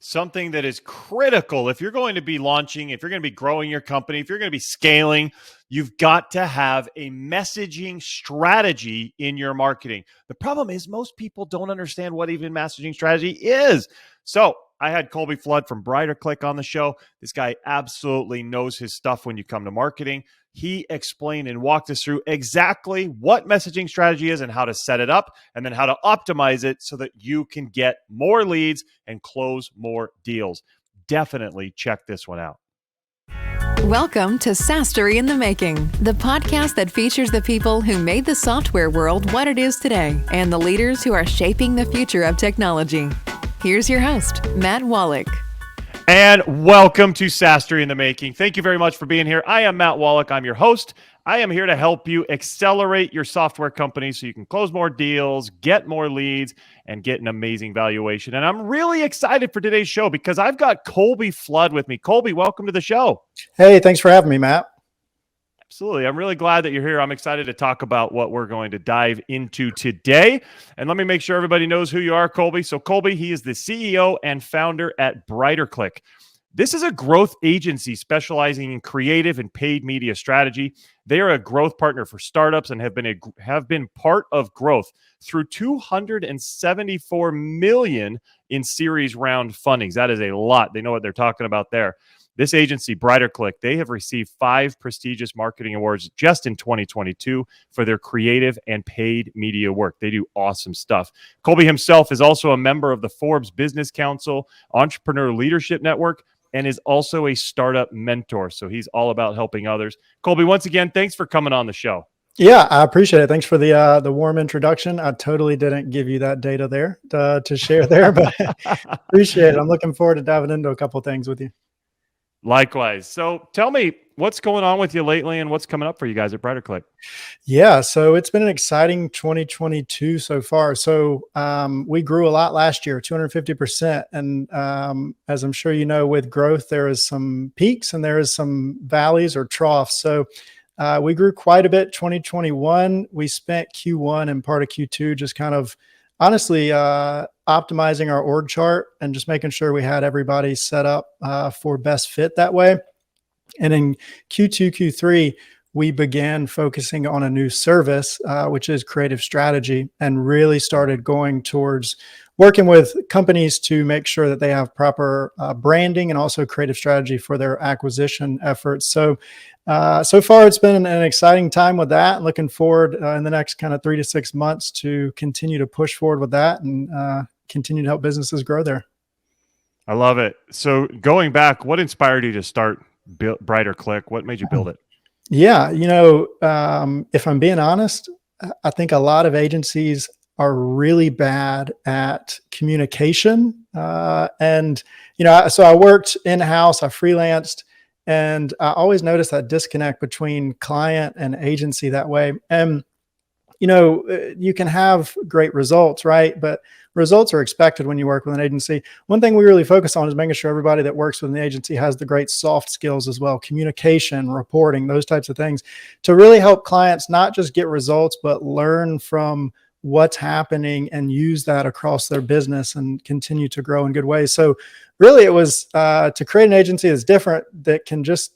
something that is critical. If you're going to be launching, if you're going to be growing your company, if you're going to be scaling, you've got to have a messaging strategy in your marketing. The problem is most people don't understand what even messaging strategy is. So I had Colby Flood from BrighterClick on the show. This guy absolutely knows his stuff when you come to marketing. He explained and walked us through exactly what messaging strategy is and how to set it up, and then how to optimize it so that you can get more leads and close more deals. Definitely check this one out. Welcome to SaaS-Story in the Making, the podcast that features the people who made the software world what it is today and the leaders who are shaping the future of technology. Here's your host, Matt Wolach. And welcome to SaaS-Story in the Making. Thank you very much for being here. I am Matt Wolach. I'm your host. I am here to help you accelerate your software company so you can close more deals, get more leads, and get an amazing valuation. And I'm really excited for today's show because I've got Colby Flood with me. Colby, welcome to the show. Hey, thanks for having me, Matt. Absolutely. I'm really glad that you're here. I'm excited to talk about what we're going to dive into today. And let me make sure everybody knows who you are, Colby. So Colby, he is the CEO and founder at BrighterClick. This is a growth agency specializing in creative and paid media strategy. They are a growth partner for startups and have been part of growth through $274 million in series round fundings. That is a lot. They know what they're talking about there. This agency, BrighterClick, they have received 5 prestigious marketing awards just in 2022 for their creative and paid media work. They do awesome stuff. Colby himself is also a member of the Forbes Business Council Entrepreneur Leadership Network and is also a startup mentor. So he's all about helping others. Colby, once again, thanks for coming on the show. Yeah, I appreciate it. Thanks for the warm introduction. I totally didn't give you that data there to share there, but appreciate it. I'm looking forward to diving into a couple of things with you. Likewise. So tell me, what's going on with you lately and what's coming up for you guys at BrighterClick? Yeah, so it's been an exciting 2022 so far. So we grew a lot last year, 250%. And as I'm sure you know, with growth, there is some peaks and there is some valleys or troughs. So we grew quite a bit 2021. We spent Q1 and part of Q2 just kind of honestly optimizing our org chart and just making sure we had everybody set up for best fit that way. And in Q2, Q3, we began focusing on a new service, which is creative strategy, and really started going towards working with companies to make sure that they have proper branding and also creative strategy for their acquisition efforts. So far it's been an exciting time with that, and looking forward in the next kind of 3 to 6 months to continue to push forward with that and continue to help businesses grow there. I love it. So going back, what inspired you to start BrighterClick? What made you build it? Yeah, if I'm being honest, I think a lot of agencies are really bad at communication. So I worked in-house, I freelanced, and I always noticed that disconnect between client and agency that way. And, you can have great results, right? But results are expected when you work with an agency. One thing we really focus on is making sure everybody that works with an agency has the great soft skills as well, communication, reporting, those types of things, to really help clients not just get results, but learn from what's happening and use that across their business and continue to grow in good ways. So really it was to create an agency that's different, that can just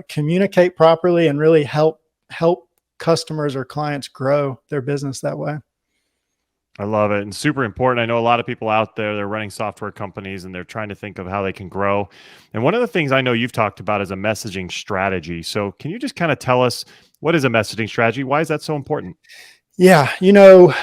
communicate properly and really help customers or clients grow their business that way. I love it. And super important. I know a lot of people out there, they're running software companies and they're trying to think of how they can grow. And one of the things I know you've talked about is a messaging strategy. So can you just kind of tell us, what is a messaging strategy? Why is that so important? Yeah.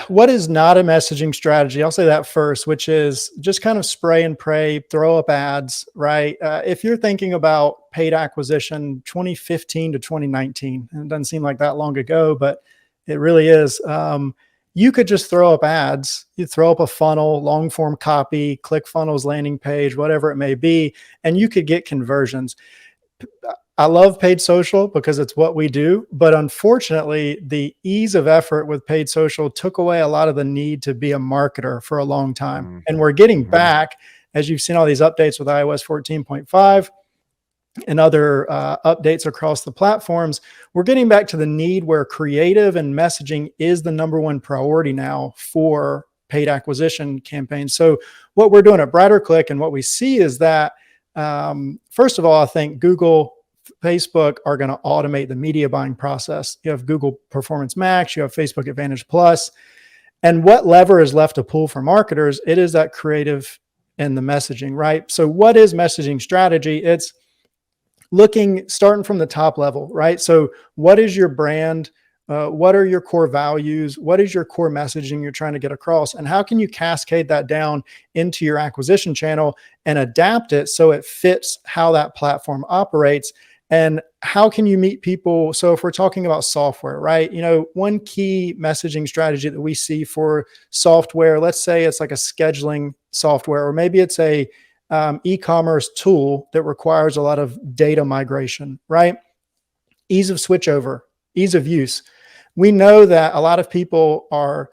What is not a messaging strategy? I'll say that first, which is just kind of spray and pray, throw up ads, right? If you're thinking about paid acquisition, 2015 to 2019, and it doesn't seem like that long ago, but it really is. You could just throw up ads. You throw up a funnel, long form copy, ClickFunnels landing page, whatever it may be, and you could get conversions. I love paid social because it's what we do, but unfortunately, the ease of effort with paid social took away a lot of the need to be a marketer for a long time. Mm-hmm. And we're getting back, as you've seen all these updates with iOS 14.5 and other updates across the platforms, we're getting back to the need where creative and messaging is the number one priority now for paid acquisition campaigns. So what we're doing at BrighterClick and what we see is that, first of all, I think Google, Facebook are going to automate the media buying process. You have Google Performance Max, you have Facebook Advantage Plus, and what lever is left to pull for marketers? It is that creative and the messaging, right? So what is messaging strategy? It's starting from the top level, right? So what is your brand? What are your core values? What is your core messaging you're trying to get across? And how can you cascade that down into your acquisition channel and adapt it so it fits how that platform operates? And how can you meet people? So if we're talking about software, right? One key messaging strategy that we see for software, let's say it's like a scheduling software, or maybe it's a e-commerce tool that requires a lot of data migration, right? Ease of switchover, ease of use. We know that a lot of people are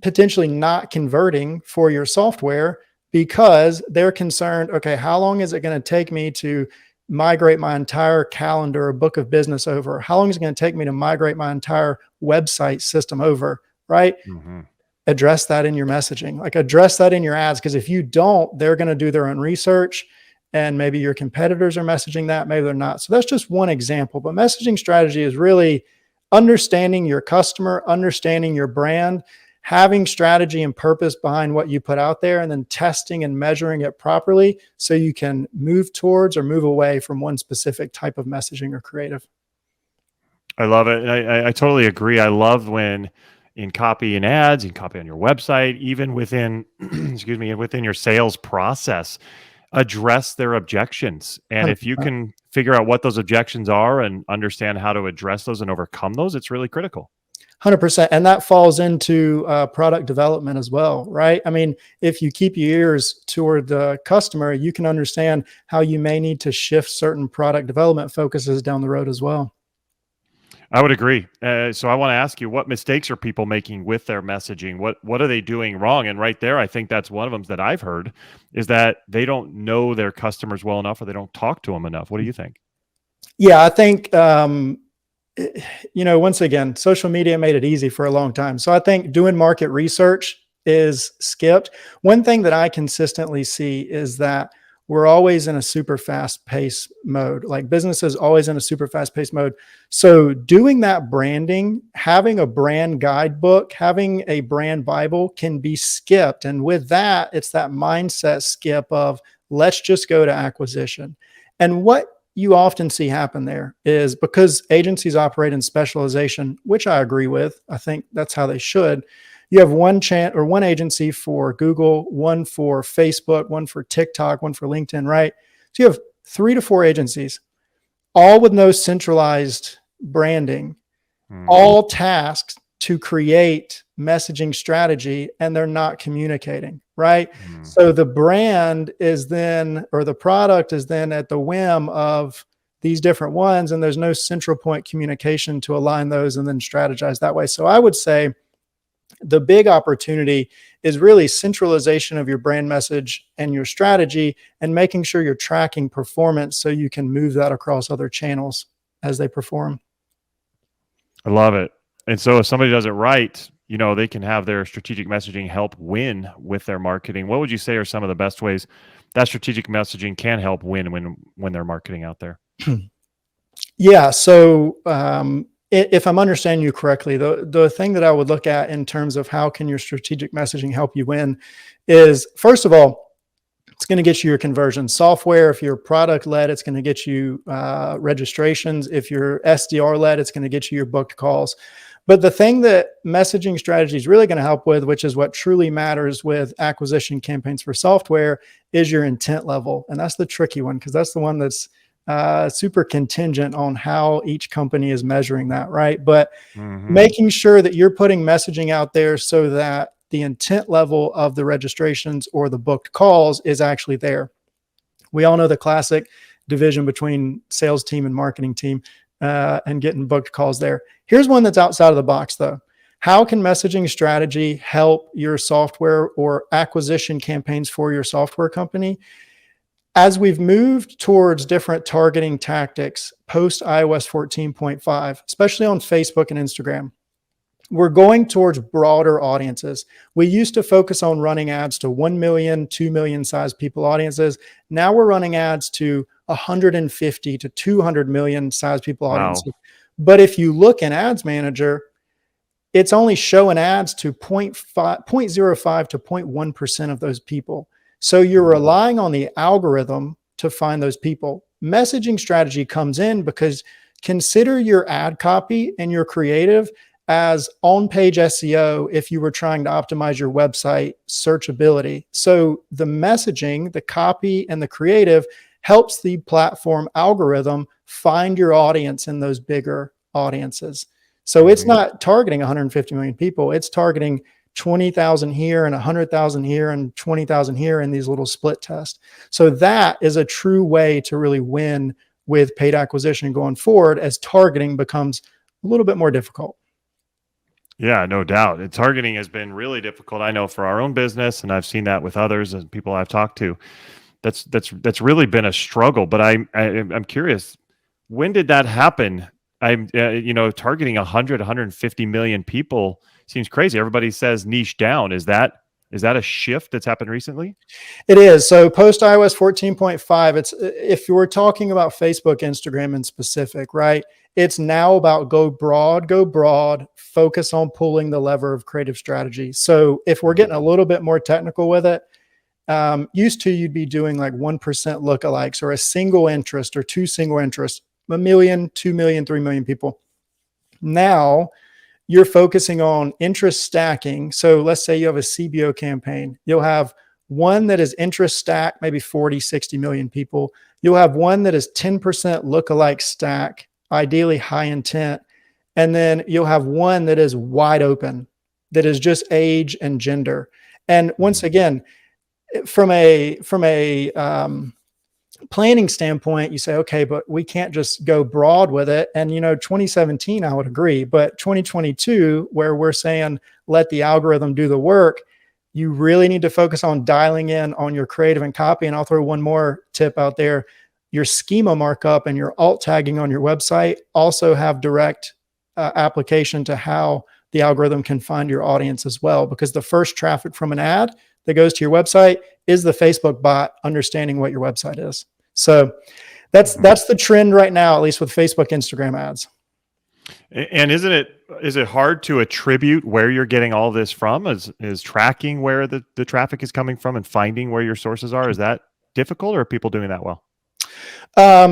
potentially not converting for your software because they're concerned, okay, how long is it going to take me to migrate my entire calendar or book of business over? How long is it going to take me to migrate my entire website system over, right? Mm-hmm. Address that in your messaging, like address that in your ads. Because if you don't, they're going to do their own research, and maybe your competitors are messaging that, maybe they're not. So that's just one example, but messaging strategy is really understanding your customer, understanding your brand, having strategy and purpose behind what you put out there, and then testing and measuring it properly so you can move towards or move away from one specific type of messaging or creative. I love it. I totally agree. I love when in copy and ads, in copy on your website, even within, excuse me, within your sales process, address their objections. And if you can figure out what those objections are and understand how to address those and overcome those, it's really critical. 100%. And that falls into product development as well, right? I mean, if you keep your ears toward the customer, you can understand how you may need to shift certain product development focuses down the road as well. I would agree. So I want to ask you, what mistakes are people making with their messaging? What are they doing wrong? And right there, I think that's one of them that I've heard, is that they don't know their customers well enough, or they don't talk to them enough. What do you think? Yeah, I think, once again, social media made it easy for a long time. So I think doing market research is skipped. One thing that I consistently see is that we're always in a super fast pace mode. Like business is always in a super fast pace mode. So doing that branding, having a brand guidebook, having a brand Bible can be skipped. And with that, it's that mindset skip of let's just go to acquisition. And what you often see happen there is, because agencies operate in specialization, which I agree with, I think that's how they should. You have one agency for Google, one for Facebook, one for TikTok, one for LinkedIn, right? So you have 3 to 4 agencies, all with no centralized branding, all tasked to create messaging strategy, and they're not communicating, right? So the brand is then, or the product is then at the whim of these different ones, and there's no central point communication to align those and then strategize that way. So I would say the big opportunity is really centralization of your brand message and your strategy, and making sure you're tracking performance so you can move that across other channels as they perform. I love it. And so if somebody does it right, they can have their strategic messaging help win with their marketing. What would you say are some of the best ways that strategic messaging can help win when they're marketing out there? Yeah. So, if I'm understanding you correctly, the thing that I would look at in terms of how can your strategic messaging help you win is, first of all, it's going to get you your conversion. Software, if you're product led, it's going to get you registrations. If you're SDR led, it's going to get you your booked calls. But the thing that messaging strategy is really going to help with, which is what truly matters with acquisition campaigns for software, is your intent level. And that's the tricky one, because that's the one that's super contingent on how each company is measuring that, right? But making sure that you're putting messaging out there so that the intent level of the registrations or the booked calls is actually there. We all know the classic division between sales team and marketing team, and getting booked calls there. Here's one that's outside of the box though. How can messaging strategy help your software or acquisition campaigns for your software company? As we've moved towards different targeting tactics post iOS 14.5, especially on Facebook and Instagram, we're going towards broader audiences. We used to focus on running ads to 1 million, 2 million size people audiences. Now we're running ads to 150 to 200 million size people audiences. But if you look in Ads Manager, it's only showing ads to 0.05 to 0.1% of those people. So you're relying on the algorithm to find those people. Messaging strategy comes in because consider your ad copy and your creative as on-page SEO if you were trying to optimize your website searchability. So the messaging, the copy, and the creative helps the platform algorithm find your audience in those bigger audiences. So it's not targeting 150 million people. It's targeting 20,000 here and 100,000 here and 20,000 here in these little split tests. So that is a true way to really win with paid acquisition going forward as targeting becomes a little bit more difficult. Yeah, no doubt. Targeting has been really difficult. I know for our own business, and I've seen that with others and people I've talked to. That's really been a struggle. But I'm curious, when did that happen? I'm targeting 150 million people seems crazy. Everybody says niche down. Is that a shift that's happened recently? It is. So post iOS 14.5, it's if you're talking about Facebook, Instagram in specific, right? It's now about go broad, focus on pulling the lever of creative strategy. So if we're getting a little bit more technical with it, used to you'd be doing like 1% lookalikes or a single interest or two single interests, 1 million, 2 million, 3 million people. Now you're focusing on interest stacking. So let's say you have a CBO campaign. You'll have one that is interest stack, maybe 40, 60 million people. You'll have one that is 10% lookalike stack, ideally high intent. And then you'll have one that is wide open, that is just age and gender. And once again, from a planning standpoint, you say, okay, but we can't just go broad with it. And 2017, I would agree, but 2022, where we're saying let the algorithm do the work, you really need to focus on dialing in on your creative and copy. And I'll throw one more tip out there. Your schema markup and your alt tagging on your website also have direct application to how the algorithm can find your audience as well, because the first traffic from an ad that goes to your website is the Facebook bot understanding what your website is. So that's the trend right now, at least with Facebook, Instagram ads. And is it hard to attribute where you're getting all this from? Is tracking where the traffic is coming from and finding where your sources are? Is that difficult, or are people doing that well?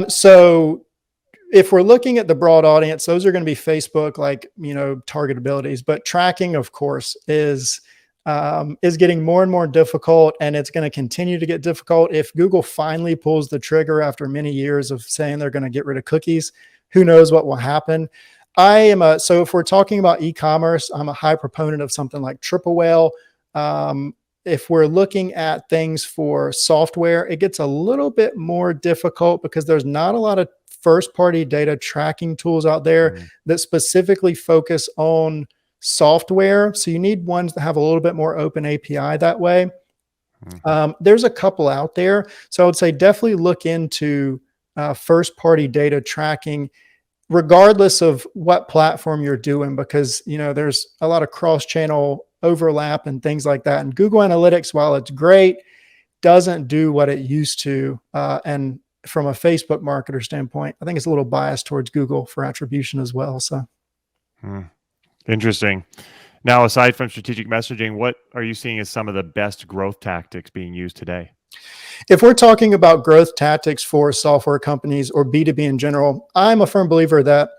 So if we're looking at the broad audience, those are going to be Facebook, target abilities, but tracking, of course, is getting more and more difficult, and it's going to continue to get difficult. If Google finally pulls the trigger after many years of saying they're going to get rid of cookies, who knows what will happen. So if we're talking about e-commerce, I'm a high proponent of something like Triple Whale. If we're looking at things for software, it gets a little bit more difficult because there's not a lot of first-party data tracking tools out there that specifically focus on software. So you need ones that have a little bit more open API that way. There's a couple out there. So I would say definitely look into first-party data tracking, regardless of what platform you're doing, because there's a lot of cross-channel overlap and things like that. And Google Analytics, while it's great, doesn't do what it used to. And from a Facebook marketer standpoint, I think it's a little biased towards Google for attribution as well. So. Interesting. Now, aside from strategic messaging, what are you seeing as some of the best growth tactics being used today? If we're talking about growth tactics for software companies or B2B in general, I'm a firm believer that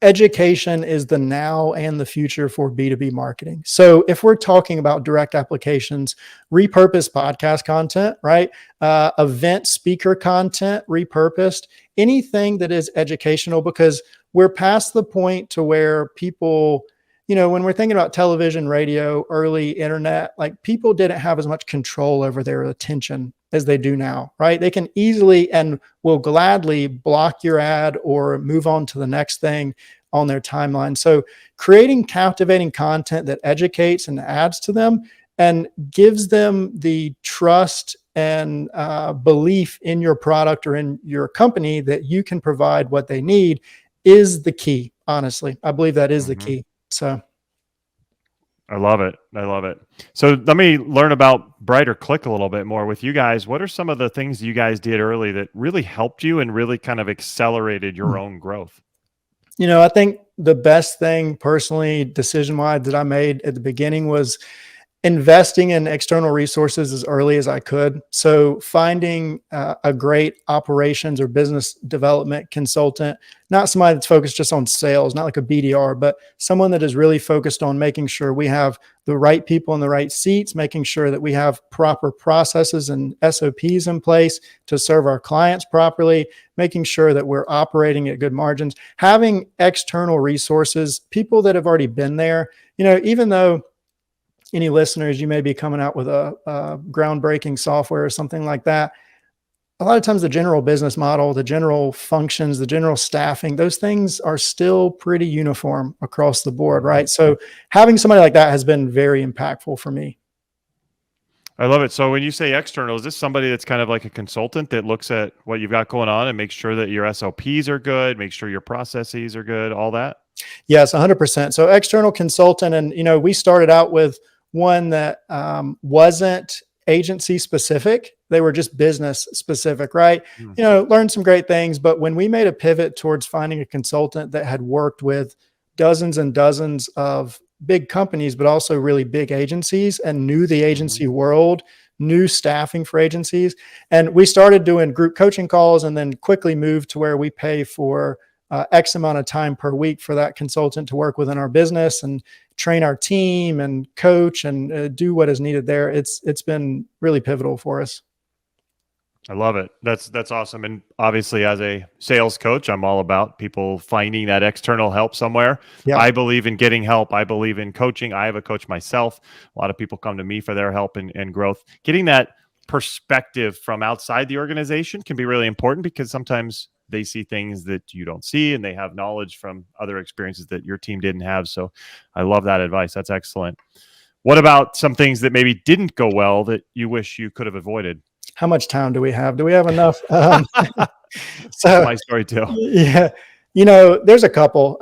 education is the now and the future for B2B marketing. So if we're talking about direct applications, repurposed podcast content, right? Event speaker content, repurposed, anything that is educational, because we're past the point to where people, when we're thinking about television, radio, early internet, people didn't have as much control over their attention as they do now, right? They can easily and will gladly block your ad or move on to the next thing on their timeline. So creating captivating content that educates and adds to them and gives them the trust and belief in your product or in your company that you can provide what they need is the key. Honestly, I believe that is the key. So. I love it. I love it. So let me learn about Brighter Click a little bit more with you guys. What are some of the things you guys did early that really helped you and really kind of accelerated your own growth? I think the best thing personally, decision-wise, that I made at the beginning was investing in external resources as early as I could. So finding a great operations or business development consultant, not somebody that's focused just on sales, not like a BDR, but someone that is really focused on making sure we have the right people in the right seats, making sure that we have proper processes and SOPs in place to serve our clients properly, making sure that we're operating at good margins, having external resources, people that have already been there. Even though any listeners, you may be coming out with a groundbreaking software or something like that. A lot of times the general business model, the general functions, the general staffing, those things are still pretty uniform across the board, right? So having somebody like that has been very impactful for me. I love it. So when you say external, is this somebody that's kind of like a consultant that looks at what you've got going on and makes sure that your SOPs are good, make sure your processes are good, all that? Yes, 100%. So external consultant. And, we started out with one that wasn't agency specific. They were just business specific, right? Learned some great things. But when we made a pivot towards finding a consultant that had worked with dozens and dozens of big companies, but also really big agencies and knew the agency world, knew staffing for agencies. And we started doing group coaching calls and then quickly moved to where we pay for X amount of time per week for that consultant to work within our business and train our team and coach and do what is needed there. It's been really pivotal for us. I love it. That's awesome. And obviously as a sales coach, I'm all about people finding that external help somewhere. Yeah. I believe in getting help. I believe in coaching. I have a coach myself. A lot of people come to me for their help and growth. Getting that perspective from outside the organization can be really important because sometimes they see things that you don't see and they have knowledge from other experiences that your team didn't have. So I love that advice. That's excellent. What about some things that maybe didn't go well that you wish you could have avoided? How much time do we have? Do we have enough? So my story too. Yeah. There's a couple.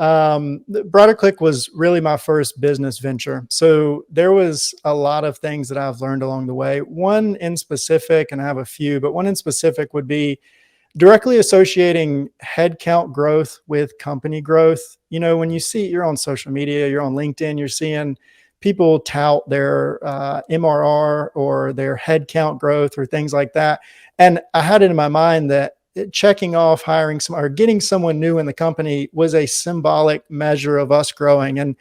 Brighter Click was really my first business venture. So there was a lot of things that I've learned along the way. One in specific, and I have a few, but one in specific would be directly associating headcount growth with company growth. When you see, you're on social media, you're on LinkedIn, you're seeing people tout their MRR or their headcount growth or things like that. And I had it in my mind that checking off hiring some or getting someone new in the company was a symbolic measure of us growing. And,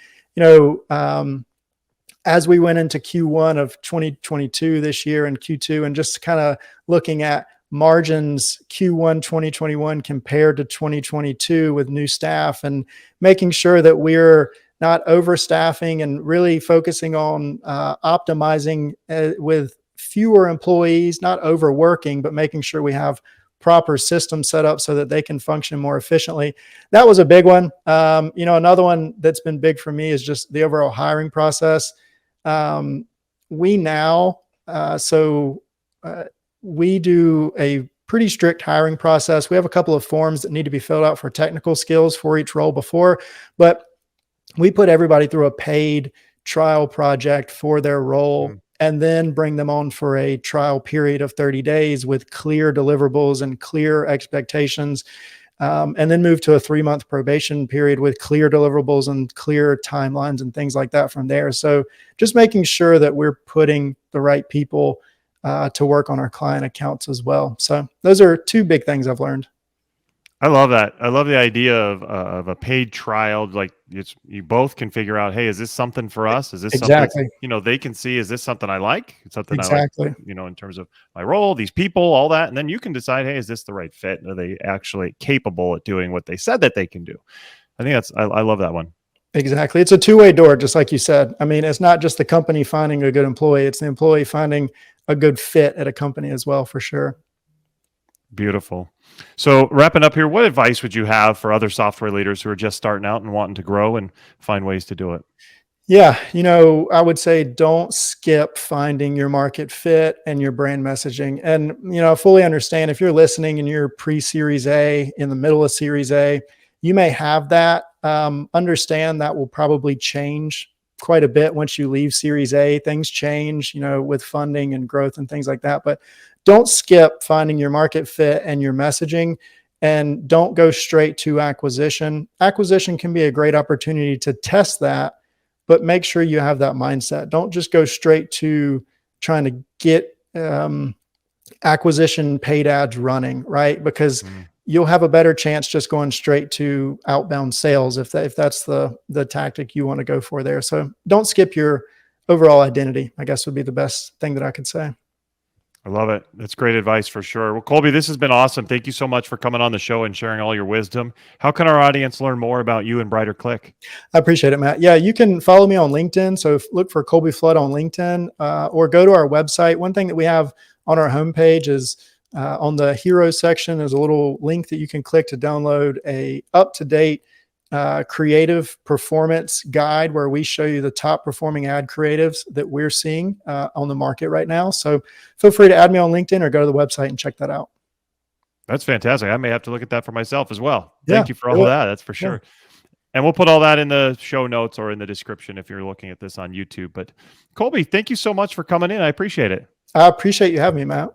as we went into Q1 of 2022 this year and Q2 and just kind of looking at margins Q1 2021 compared to 2022 with new staff and making sure that we're not overstaffing and really focusing on optimizing with fewer employees, not overworking, but making sure we have proper systems set up so that they can function more efficiently. That was a big one. Another one that's been big for me is just the overall hiring process. We do a pretty strict hiring process. We have a couple of forms that need to be filled out for technical skills for each role before, but we put everybody through a paid trial project for their role and then bring them on for a trial period of 30 days with clear deliverables and clear expectations, and then move to a 3-month probation period with clear deliverables and clear timelines and things like that from there. So just making sure that we're putting the right people to work on our client accounts as well. So those are two big things I've learned. I love that. I love the idea of a paid trial. Like you both can figure out, hey, is this something for us? Is this something, they can see, is this something I like? It's something I like, in terms of my role, these people, all that. And then you can decide, hey, is this the right fit? Are they actually capable at doing what they said that they can do? I think I love that one. Exactly. It's a two-way door, just like you said. I mean, it's not just the company finding a good employee. It's the employee finding a good fit at a company as well, for sure. Beautiful. So wrapping up here, what advice would you have for other software leaders who are just starting out and wanting to grow and find ways to do it? Yeah. I would say don't skip finding your market fit and your brand messaging. And, I fully understand if you're listening and you're pre-Series A, in the middle of Series A, you may have that. Understand that will probably change quite a bit once you leave Series A. Things change, with funding and growth and things like that. But don't skip finding your market fit and your messaging, and don't go straight to acquisition. Acquisition can be a great opportunity to test that, but make sure you have that mindset. Don't just go straight to trying to get acquisition paid ads running, right? Because you'll have a better chance just going straight to outbound sales if that's the tactic you want to go for there. So don't skip your overall identity, I guess would be the best thing that I could say. I love it. That's great advice for sure. Well, Colby, this has been awesome. Thank you so much for coming on the show and sharing all your wisdom. How can our audience learn more about you and Brighter Click? I appreciate it, Matt. Yeah, you can follow me on LinkedIn. So look for Colby Flood on LinkedIn, or go to our website. One thing that we have on our homepage is on the Heroes section, there's a little link that you can click to download a up-to-date creative performance guide where we show you the top performing ad creatives that we're seeing on the market right now. So feel free to add me on LinkedIn or go to the website and check that out. That's fantastic. I may have to look at that for myself as well. Thank you for all of that. That's for sure. Yeah. And we'll put all that in the show notes or in the description if you're looking at this on YouTube. But Colby, thank you so much for coming in. I appreciate it. I appreciate you having me, Matt.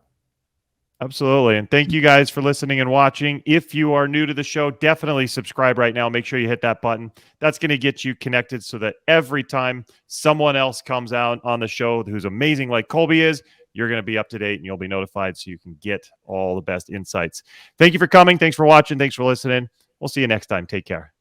Absolutely. And thank you guys for listening and watching. If you are new to the show, definitely subscribe right now. Make sure you hit that button. That's going to get you connected so that every time someone else comes out on the show who's amazing like Colby is, you're going to be up to date and you'll be notified so you can get all the best insights. Thank you for coming. Thanks for watching. Thanks for listening. We'll see you next time. Take care.